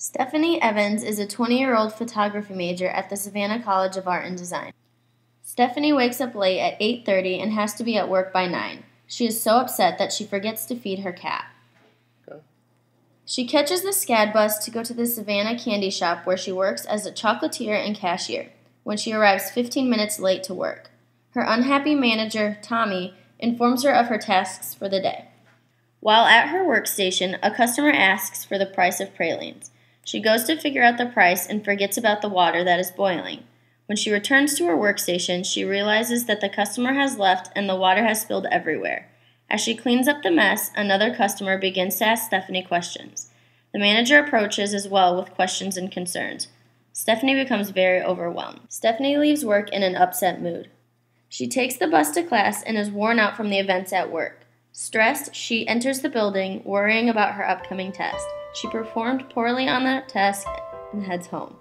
Stephanie Evans is a 20-year-old photography major at the Savannah College of Art and Design. Stephanie wakes up late at 8:30 and has to be at work by 9. She is so upset that she forgets to feed her cat. Okay. She catches the SCAD bus to go to the Savannah candy shop where she works as a chocolatier and cashier, when she arrives 15 minutes late to work. Her unhappy manager, Tommy, informs her of her tasks for the day. While at her workstation, a customer asks for the price of pralines. She goes to figure out the price and forgets about the water that is boiling. When she returns to her workstation, she realizes that the customer has left and the water has spilled everywhere. As she cleans up the mess, another customer begins to ask Stephanie questions. The manager approaches as well with questions and concerns. Stephanie becomes very overwhelmed. Stephanie leaves work in an upset mood. She takes the bus to class and is worn out from the events at work. Stressed, she enters the building, worrying about her upcoming test. She performed poorly on the test and heads home.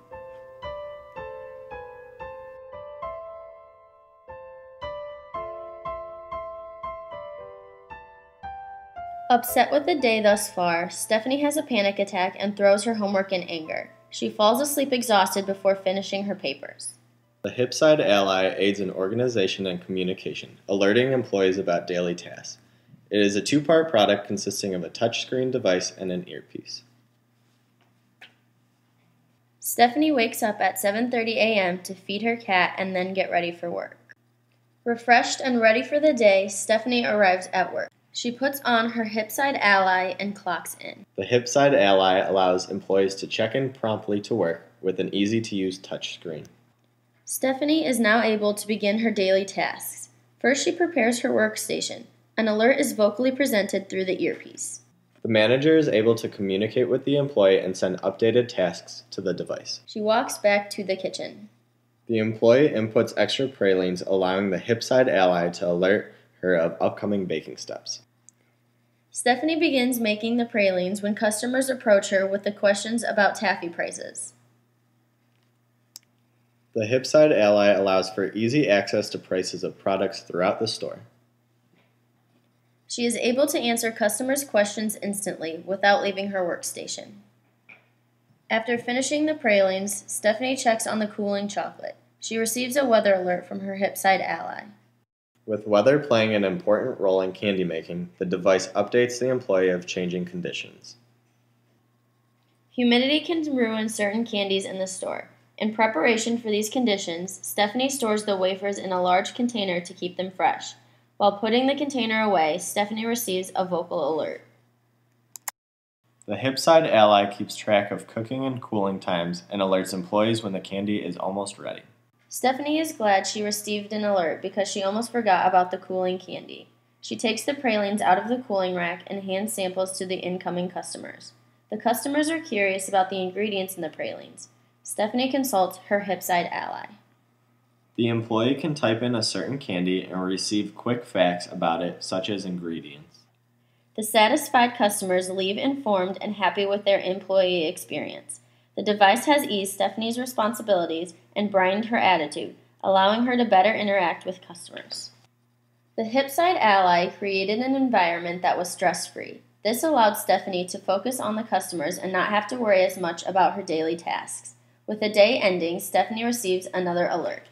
Upset with the day thus far, Stephanie has a panic attack and throws her homework in anger. She falls asleep exhausted before finishing her papers. The HipSide Ally aids in organization and communication, alerting employees about daily tasks. It is a two-part product consisting of a touchscreen device and an earpiece. Stephanie wakes up at 7:30 a.m. to feed her cat and then get ready for work. Refreshed and ready for the day, Stephanie arrives at work. She puts on her HipSide Ally and clocks in. The HipSide Ally allows employees to check in promptly to work with an easy-to-use touchscreen. Stephanie is now able to begin her daily tasks. First, she prepares her workstation. An alert is vocally presented through the earpiece. The manager is able to communicate with the employee and send updated tasks to the device. She walks back to the kitchen. The employee inputs extra pralines, allowing the HipSide Ally to alert her of upcoming baking steps. Stephanie begins making the pralines when customers approach her with the questions about taffy prices. The HipSide Ally allows for easy access to prices of products throughout the store. She is able to answer customers' questions instantly without leaving her workstation. After finishing the pralines, Stephanie checks on the cooling chocolate. She receives a weather alert from her HipSide Ally. With weather playing an important role in candy making, the device updates the employee of changing conditions. Humidity can ruin certain candies in the store. In preparation for these conditions, Stephanie stores the wafers in a large container to keep them fresh. While putting the container away, Stephanie receives a vocal alert. The HipSide Ally keeps track of cooking and cooling times and alerts employees when the candy is almost ready. Stephanie is glad she received an alert because she almost forgot about the cooling candy. She takes the pralines out of the cooling rack and hands samples to the incoming customers. The customers are curious about the ingredients in the pralines. Stephanie consults her HipSide Ally. The employee can type in a certain candy and receive quick facts about it, such as ingredients. The satisfied customers leave informed and happy with their employee experience. The device has eased Stephanie's responsibilities and brightened her attitude, allowing her to better interact with customers. The HipSide Ally created an environment that was stress-free. This allowed Stephanie to focus on the customers and not have to worry as much about her daily tasks. With the day ending, Stephanie receives another alert.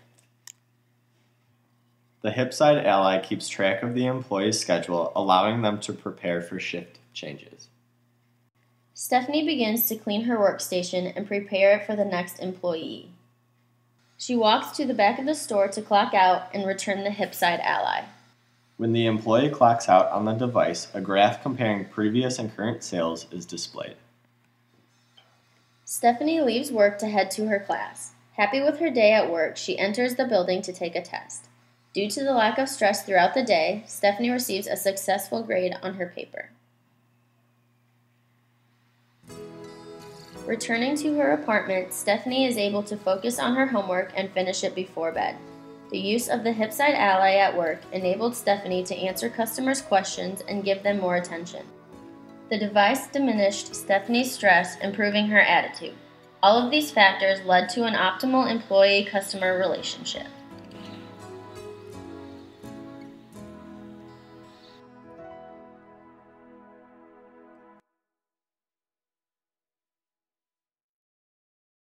The HipSide Ally keeps track of the employee's schedule, allowing them to prepare for shift changes. Stephanie begins to clean her workstation and prepare it for the next employee. She walks to the back of the store to clock out and return the HipSide Ally. When the employee clocks out on the device, a graph comparing previous and current sales is displayed. Stephanie leaves work to head to her class. Happy with her day at work, she enters the building to take a test. Due to the lack of stress throughout the day, Stephanie receives a successful grade on her paper. Returning to her apartment, Stephanie is able to focus on her homework and finish it before bed. The use of the HipSide Ally at work enabled Stephanie to answer customers' questions and give them more attention. The device diminished Stephanie's stress, improving her attitude. All of these factors led to an optimal employee-customer relationship.